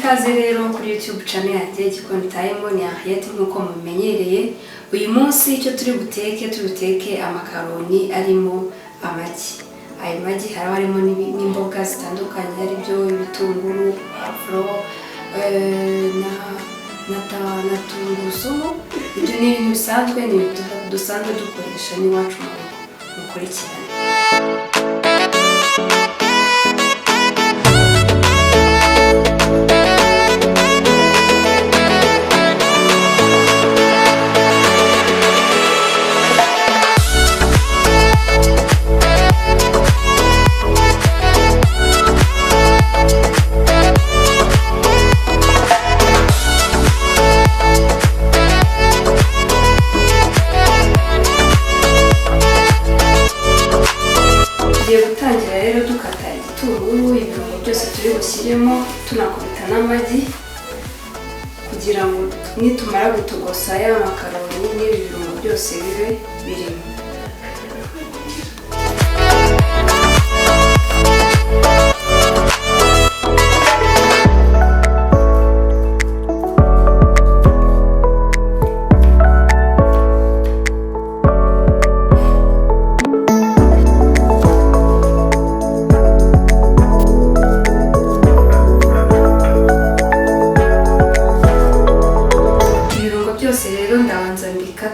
ikaze rero kuri YouTube channel yanjye Igikoni time ni Ariete nkuko mumenyereye. Uyu munsi icyo turi buteke amakaroni arimo amagi. Ayo magi harimo n'imboga zitandukanye ari byo ibitunguru, Puwavuro, na Tungurusumu. Ibyo ni ibintu bisanzwe dusanzwe dukoresha n'iwacu mu rugo. Mukurikirane. Gutangira rero dukata igitunguru, ibirungo byose turi bushyiremo, tunakubita n'amagi kugira ngo nitumara gutogosa ya makaroni n'ibirungo byose bibe birimo.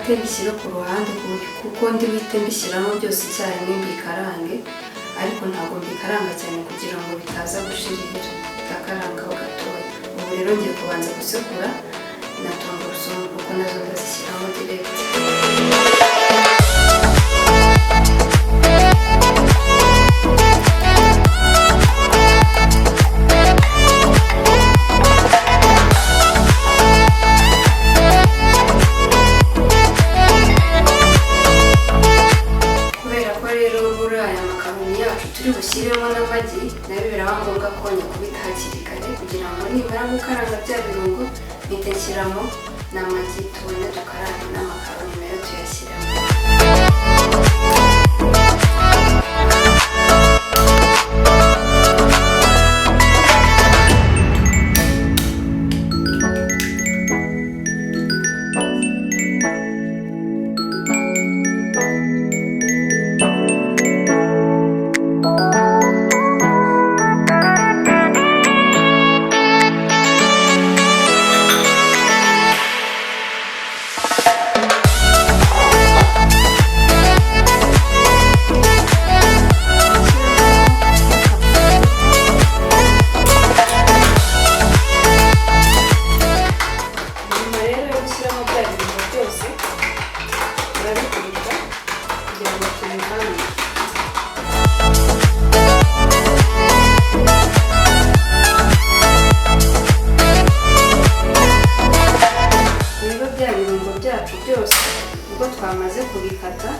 Mbishyira ku ruhande kuko ndi bite mbishyiramo byose icyarimwe mbikarange, ariko ntabwo mbikaranga cyane kugira ngo bitaza gushirira, ndakarangaho gatoya. Ubu rero ngiye kubanza gusekura na tungurusumu kuko nazo ndazishyiramo direct. Turi bushyiremo n'amagi nayo biraba ngombwa ko nyakubita hakiri kare kugira ngo nimara gukaranga bya birungo mpite nshyiramo n'amagi tubone dukaranga n'amakaroni nayo tuyashyiramo. Ubwo twamaze kubikata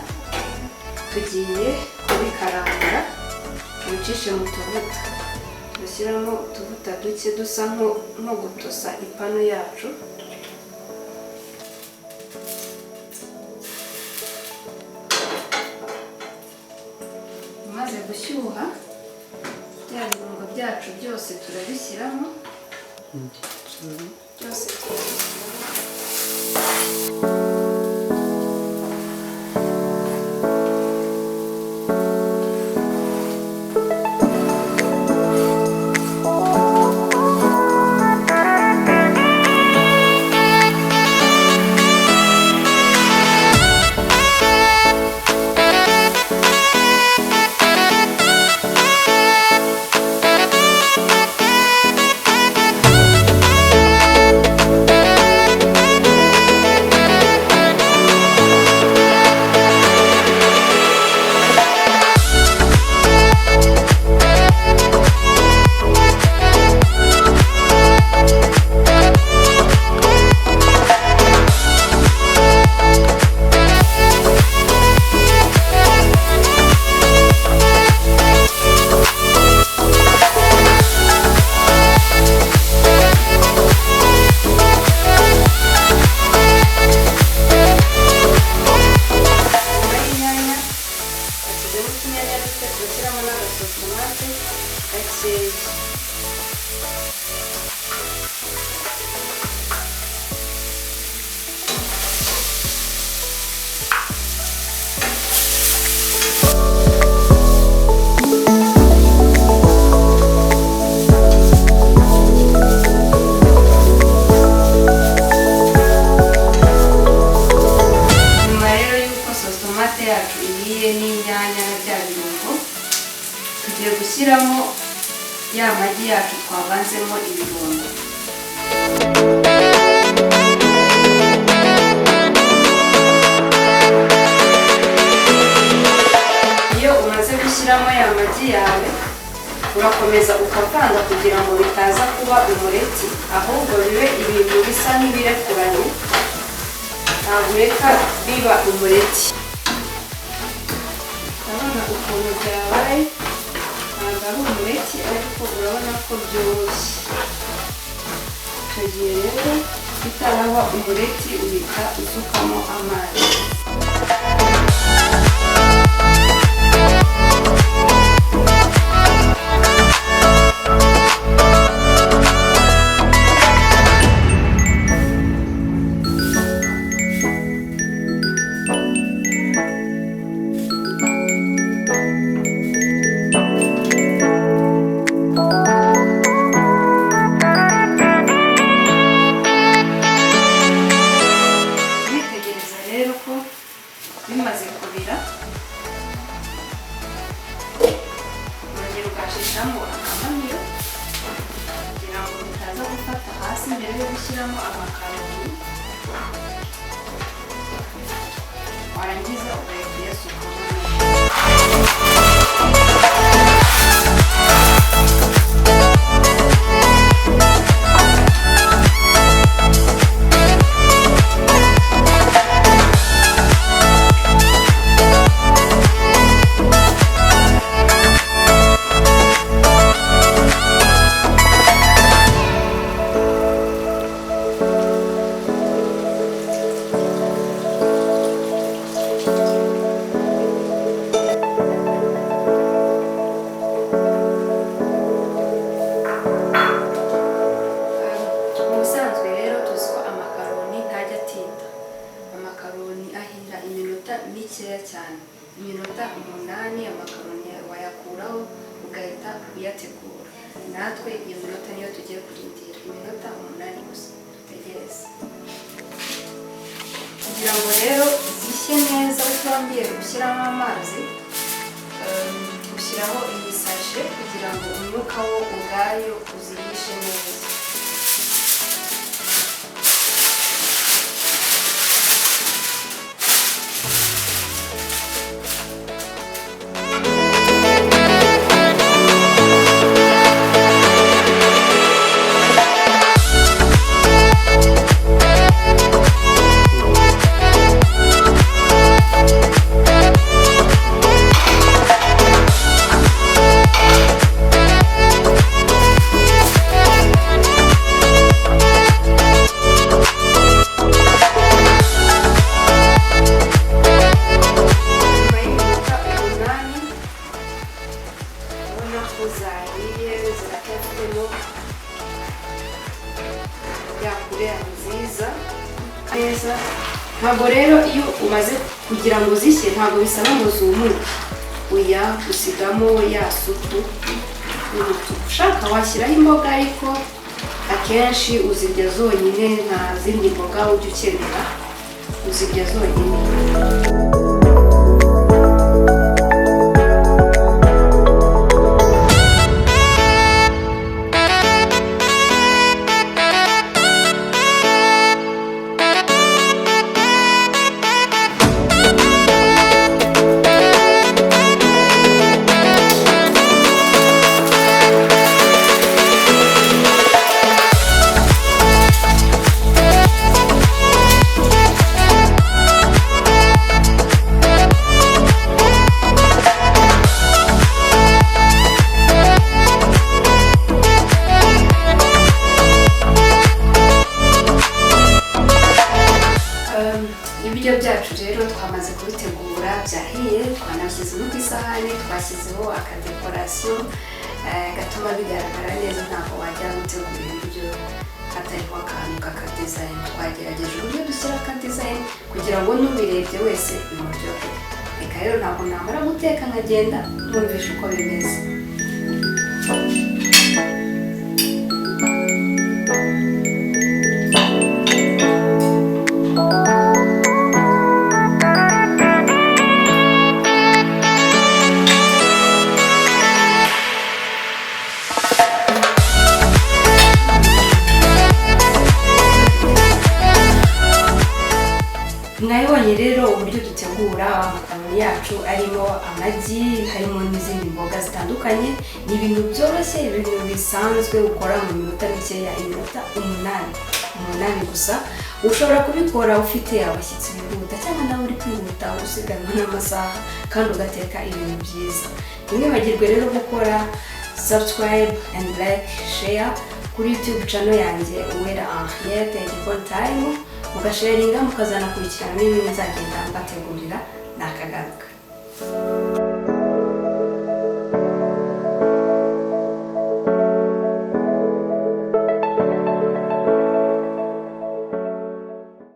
tugiye kubikaranga tubicishe mu tuvuta, dushyiramo utuvuta duke dusa nko gutosa ipanu yacu. Maze gushyuha bya birungo byacu byose turabishyiramo byose tomate yacu ihiye n'inyanya na bya birungo, tugiye gushyiramo ya magi yacu twavanzemo ibirungo. Iyo umaze gushyiramo ya magi yawe, urakomeza ukavanga kugira ngo bitaza kuba umureti, ahubwo bibe ibintu bisa n'ibirekuranye, ntabwo reka biba umureti. Urabona ukuntu byabaye, ntabwo ari umureti ariko urabona ko byoroshye. Icyo gihe rero bitaraba umureti uhita usukamo amazi. Bimaze kubira, urongera ukashishamo akamamiyo kugira ngo bitaza gufata hasi mbere yo gushyiramo amakaroni, warangiza ugahita uyasukamo. Mikeya cyane, iminota 8 amakaroni wayakuraho ugahita uyategura. Natwe iyo minota niyo tugiye kurindira, iminota 8 gusa. Tegereza kugira ngo rero zishye neza. Utambye gushyiramo amazi, ushyiraho iyi sashe kugira ngo umwuka wo ubwayo uzihishe neza. Ntabwo rero iyo umaze kugira ngo zishye ntabwo bisaba ngo zumuke, uya usigamo ya supu. Ushaka washyiraho imboga ariko akenshi uzirya zonyine, nta zindi mboga ujya ukenera, uzirya zonyine. Ibiryo byacu rero twamaze kubitegura, byahiye, twanashyizeho ku isahani, twashyizeho akadekorasiyo gatuma bigaragara neza. Ntabwo wajya gutegura ibiryo hatariho akantu k'akadizayini. Twagerageje uburyo dushyira akadizayini kugira ngo n'ubirebye wese bimuryohere. Reka rero ntabwo namara guteka nkagenda ntumvishe uko bimeze. dutegura amakaroni yacu arimo amagi, harimo n'izindi mboga zitandukanye. Ni ibintu byoroshye, ibintu bisanzwe ukora mu minota mikeya, iminota 8 gusa. Ushobora kubikora ufite abashyitsi bihuta cyangwa nawe uri kwihuta usiganwa n'amasaha kandi ugateka ibintu byiza. Ntimwibagirwe rero gukora subscribe and like, share kuri YouTube channel yanjye Uwera Henriette Igikoni time, mugasharinga mukazanakurikirana n'ibindi nzagenda mbategurira. Nakagaruka.